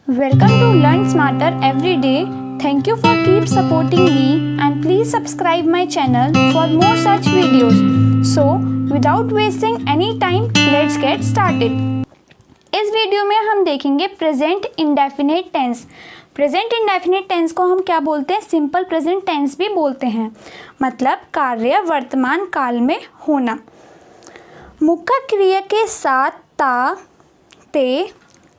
Welcome to Learn Smarter Every Day. Thank you for keep supporting me and please subscribe my channel for more such videos. So, without wasting any time, let's get started. इस video में हम देखेंगे present indefinite tense. Present indefinite tense को हम क्या बोलते हैं? Simple present tense भी बोलते हैं, मतलब कार्य वर्तमान काल में होना। मुख्य क्रिया के साथ ता, ते,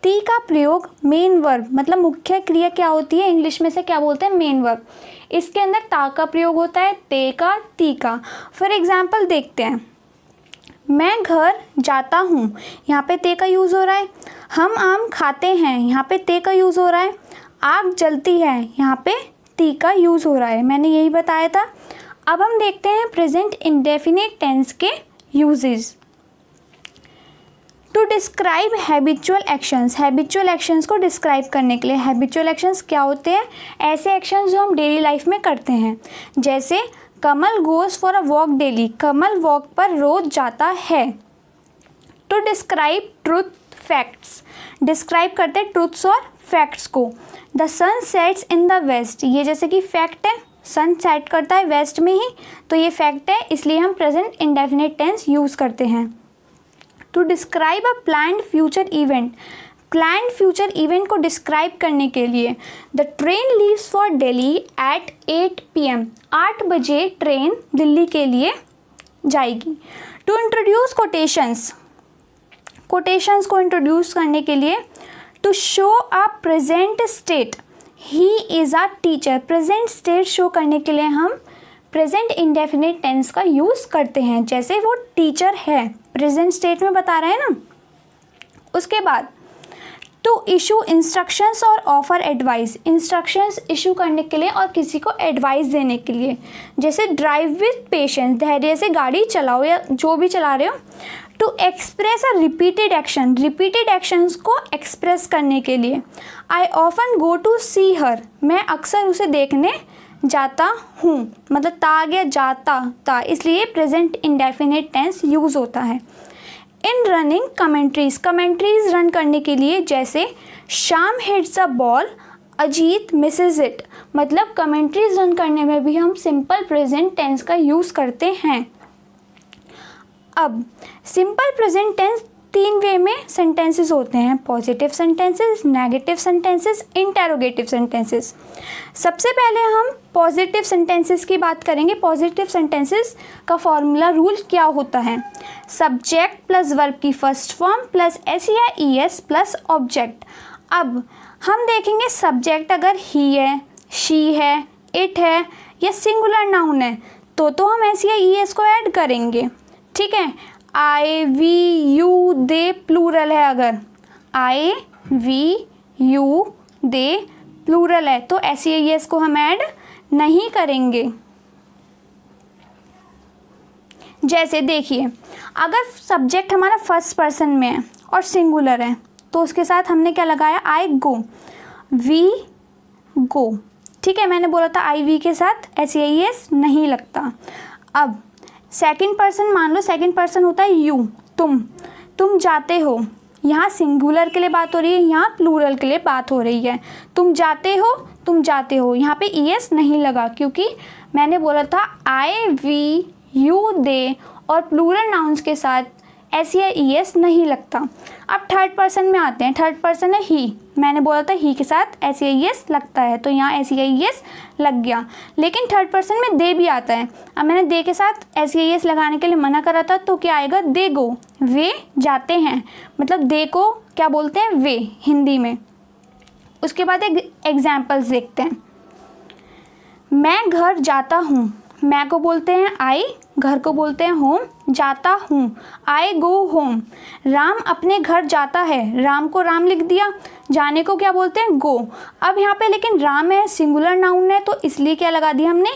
ती का प्रयोग मेन वर्ब, मतलब मुख्य क्रिया क्या होती है इंग्लिश में से क्या बोलते हैं? Main verb. इसके अंदर ता का प्रयोग होता है, ते का, ती का। फॉर एग्जाम्पल देखते हैं, मैं घर जाता हूँ, यहाँ पे ते का यूज़ हो रहा है। हम आम खाते हैं, यहाँ पे ते का यूज़ हो रहा है। आग जलती है, यहाँ पे ती का यूज़ हो रहा है। मैंने यही बताया था। अब हम देखते हैं प्रेजेंट इंडेफिनिट टेंस के uses. To describe habitual actions, habitual actions को डिस्क्राइब करने के लिए। हैबिचुअल एक्शंस क्या होते हैं? ऐसे एक्शंस जो हम डेली लाइफ में करते हैं। जैसे Kamal goes for a walk daily, Kamal walk पर रोज जाता है। To describe truth facts, describe करते हैं ट्रूथ्स और फैक्ट्स को। The sun sets in the west, ये जैसे कि फैक्ट है, सन सेट करता है वेस्ट में ही, तो ये फैक्ट है, इसलिए हम प्रेजेंट इंडेफिनिट टेंस यूज़ करते हैं। To describe a planned future event, planned future event को डिस्क्राइब करने के लिए। The train leaves for Delhi at 8 PM, 8 बजे ट्रेन दिल्ली के लिए जाएगी। टू इंट्रोड्यूस कोटेशंस, कोटेशंस को इंट्रोड्यूस करने के लिए। To show a present state, he is a teacher, present state show करने के लिए हम प्रेजेंट इंडेफिनिट टेंस का यूज़ करते हैं। जैसे वो टीचर है, प्रेजेंट स्टेट में बता रहे हैं ना। उसके बाद टू इशू इंस्ट्रक्शंस और ऑफर एडवाइस, इंस्ट्रक्शंस इशू करने के लिए और किसी को एडवाइस देने के लिए। जैसे ड्राइव विथ पेशेंस, धैर्य से गाड़ी चलाओ, या जो भी चला रहे हो। To express a repeated action, repeated actions को एक्सप्रेस करने के लिए। आई ऑफन गो टू सी हर, मैं अक्सर उसे देखने जाता हूँ, मतलब ता आ गया, जाता ता, इसलिए प्रेजेंट इंडेफिनिट टेंस यूज़ होता है। In running commentaries, commentaries run करने के लिए। जैसे Shyam hits a ball, Ajit misses it, मतलब कमेंट्रीज रन करने में भी हम सिंपल प्रेजेंट टेंस का यूज़ करते हैं। अब सिंपल प्रेजेंट टेंस 3 वे में सेंटेंसेस होते हैं: positive sentences, negative sentences, interrogative sentences. सबसे पहले हम पॉजिटिव सेंटेंसेस की बात करेंगे। पॉजिटिव सेंटेंसेस का फॉर्मूला रूल क्या होता है? सब्जेक्ट प्लस वर्ब की फर्स्ट फॉर्म प्लस एस या ई एस प्लस ऑब्जेक्ट। अब हम देखेंगे सब्जेक्ट अगर ही है, शी है, इट है या सिंगुलर नाउन है तो हम एस या ई एस को ऐड करेंगे। ठीक है। आई, वी, यू, दे प्लूरल है, अगर आई, वी, यू, दे प्लूरल है तो एस या ई एस को हम ऐड नहीं करेंगे। जैसे देखिए, अगर सब्जेक्ट हमारा फर्स्ट पर्सन में है और सिंगुलर है तो उसके साथ हमने क्या लगाया? आई गो, वी गो। ठीक है, मैंने बोला था आई वी के साथ एस या ई एस नहीं लगता। अब सेकंड पर्सन, मान लो सेकंड पर्सन होता है यू, तुम जाते हो, यहाँ सिंगुलर के लिए बात हो रही है, यहाँ प्लूरल के लिए बात हो रही है। तुम जाते हो, यहाँ पे ई एस नहीं लगा क्योंकि मैंने बोला था आई, वी, यू, दे और प्लूरल नाउन्स के साथ एस या ई एस नहीं लगता। अब थर्ड पर्सन में आते हैं। थर्ड पर्सन है ही, मैंने बोला था ही के साथ एस या ई एस लगता है तो यहाँ एस या ई एस लग गया। लेकिन थर्ड पर्सन में दे भी आता है। अब मैंने दे के साथ एस या ई एस लगाने के लिए मना करा था तो क्या आएगा? दे गो, वे जाते हैं, मतलब दे को क्या बोलते हैं? वे हिंदी में। उसके बाद एक एग्जाम्पल्स देखते हैं। मैं घर जाता हूँ, मैं को बोलते हैं आई, घर को बोलते हैं होम, जाता हूँ आई गो होम। राम अपने घर जाता है, राम को राम लिख दिया, जाने को क्या बोलते हैं? गो। अब यहाँ पे लेकिन राम है, सिंगुलर नाउन है, तो इसलिए क्या लगा दिया हमने?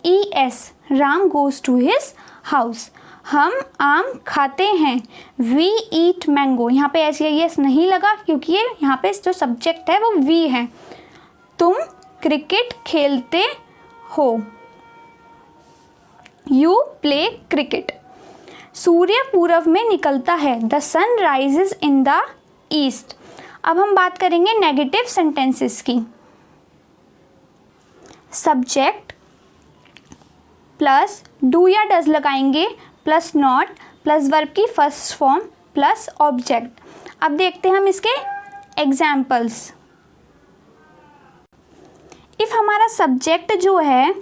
E S, Ram goes to his house. हम आम खाते हैं, वी ईट मैंगो, यहाँ पे एस या ई एस नहीं लगा क्योंकि ये यहाँ पे जो सब्जेक्ट है वो वी है। तुम क्रिकेट खेलते हो, यू प्ले क्रिकेट। सूर्य पूर्व में निकलता है, the sun rises in the east. अब हम बात करेंगे नेगेटिव सेंटेंसेस की। सब्जेक्ट प्लस डू या डज लगाएंगे प्लस नॉट प्लस वर्ब की फर्स्ट फॉर्म प्लस ऑब्जेक्ट। अब देखते हैं हम इसके एग्जाम्पल्स। इफ हमारा सब्जेक्ट जो है,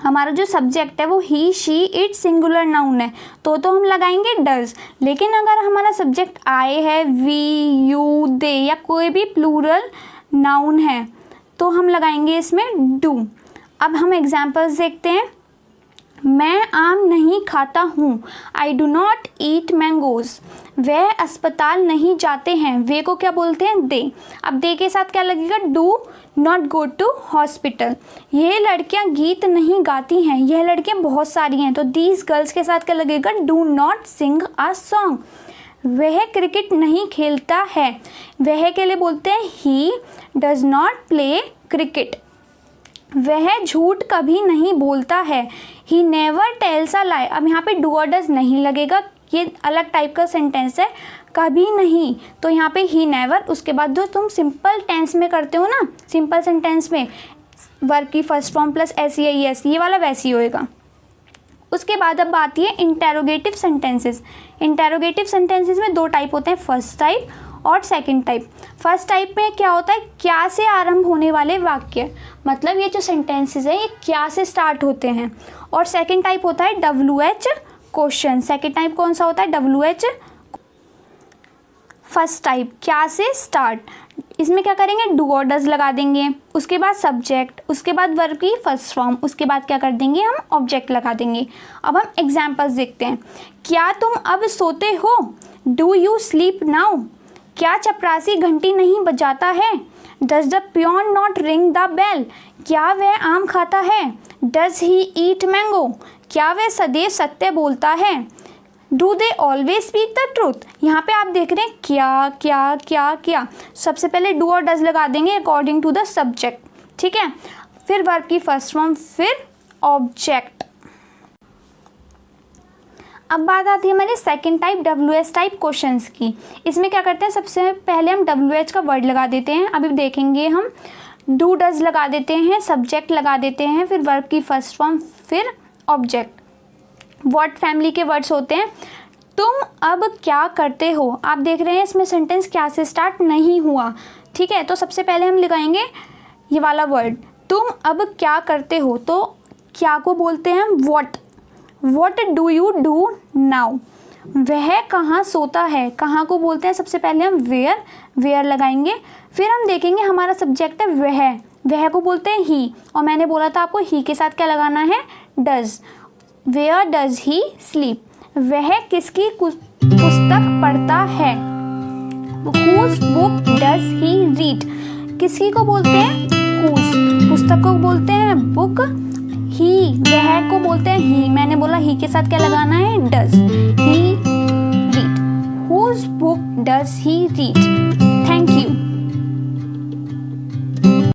हमारा जो सब्जेक्ट है वो ही शी इट सिंगुलर नाउन है तो हम लगाएंगे डज। लेकिन अगर हमारा सब्जेक्ट आई है, वी, यू, दे या कोई भी प्लूरल नाउन है तो हम लगाएंगे इसमें डू। अब हम एग्जाम्पल्स देखते हैं। मैं आम नहीं खाता हूँ, I do not eat mangoes. वह अस्पताल नहीं जाते हैं, वे को क्या बोलते हैं, दे। अब दे के साथ क्या लगेगा, do not go to hospital. यह लड़कियां गीत नहीं गाती हैं, यह लड़कियां बहुत सारी हैं तो दीज गर्ल्स के साथ क्या लगेगा, do not sing a song. वह क्रिकेट नहीं खेलता है, वह के लिए बोलते हैं he does not play cricket. वह झूठ कभी नहीं बोलता है, ही नेवर टेल्स अ लाई। अब यहाँ पे डू और डज नहीं लगेगा, ये अलग टाइप का सेंटेंस है, कभी नहीं तो यहाँ पे ही नेवर। उसके बाद जो तुम सिंपल टेंस में करते हो ना, सिंपल सेंटेंस में वर्ब की फर्स्ट फॉर्म प्लस एस या एस, ये वाला वैसे ही होएगा। उसके बाद अब आती है इंटेरोगेटिव सेंटेंसेस। इंटेरोगेटिव सेंटेंसेस में दो टाइप होते हैं, फर्स्ट टाइप और सेकंड टाइप। फर्स्ट टाइप में क्या होता है, क्या से आरंभ होने वाले वाक्य, मतलब ये जो सेंटेंसेस है ये क्या से स्टार्ट होते हैं। और सेकंड टाइप होता है WH क्वेश्चन। सेकंड टाइप कौन सा होता है, WH। फर्स्ट टाइप क्या से स्टार्ट, इसमें क्या करेंगे, डू और डज लगा देंगे, उसके बाद सब्जेक्ट, उसके बाद वर्ब की फर्स्ट फॉर्म, उसके बाद क्या कर देंगे हम, ऑब्जेक्ट लगा देंगे। अब हम एग्जाम्पल्स देखते हैं। क्या तुम अब सोते हो, डू यू स्लीप नाउ। क्या चपरासी घंटी नहीं बजाता है, does the peon not ring the bell. क्या वह आम खाता है, डज ही ईट मैंगो। क्या वह सदैव सत्य बोलता है, do they always speak the truth. यहाँ पे आप देख रहे हैं क्या क्या क्या क्या, सबसे पहले डू और डज लगा देंगे अकॉर्डिंग टू द सब्जेक्ट, ठीक है, फिर वर्ब की फर्स्ट फॉर्म, फिर ऑब्जेक्ट। अब बात आती है हमारी second type WH type questions की। इसमें क्या करते हैं, सबसे पहले हम WH का वर्ड लगा देते हैं। अभी देखेंगे हम, डू डज लगा देते हैं, सब्जेक्ट लगा देते हैं, फिर वर्ब की फर्स्ट फॉर्म, फिर ऑब्जेक्ट। व्हाट फैमिली के वर्ड्स होते हैं। तुम अब क्या करते हो, आप देख रहे हैं इसमें सेंटेंस क्या से स्टार्ट नहीं हुआ, ठीक है, तो सबसे पहले हम लगाएंगे ये वाला वर्ड, तुम अब क्या करते हो, तो क्या को बोलते हैं what. What do you do now? वह कहाँ सोता है, कहाँ को बोलते हैं, सबसे पहले हम वेयर लगाएंगे, फिर हम देखेंगे हमारा सब्जेक्ट है वह को बोलते हैं ही, और मैंने बोला था आपको ही के साथ क्या लगाना है, does. Where does he sleep. वह किसकी पुस्तक पढ़ता है, whose book does he read। किसकी को बोलते हैं whose, पुस्तक को बोलते हैं बुक, ही वह को बोलते हैं ही, मैंने बोला ही के साथ क्या लगाना है, does. He read, whose book does he read। Thank you.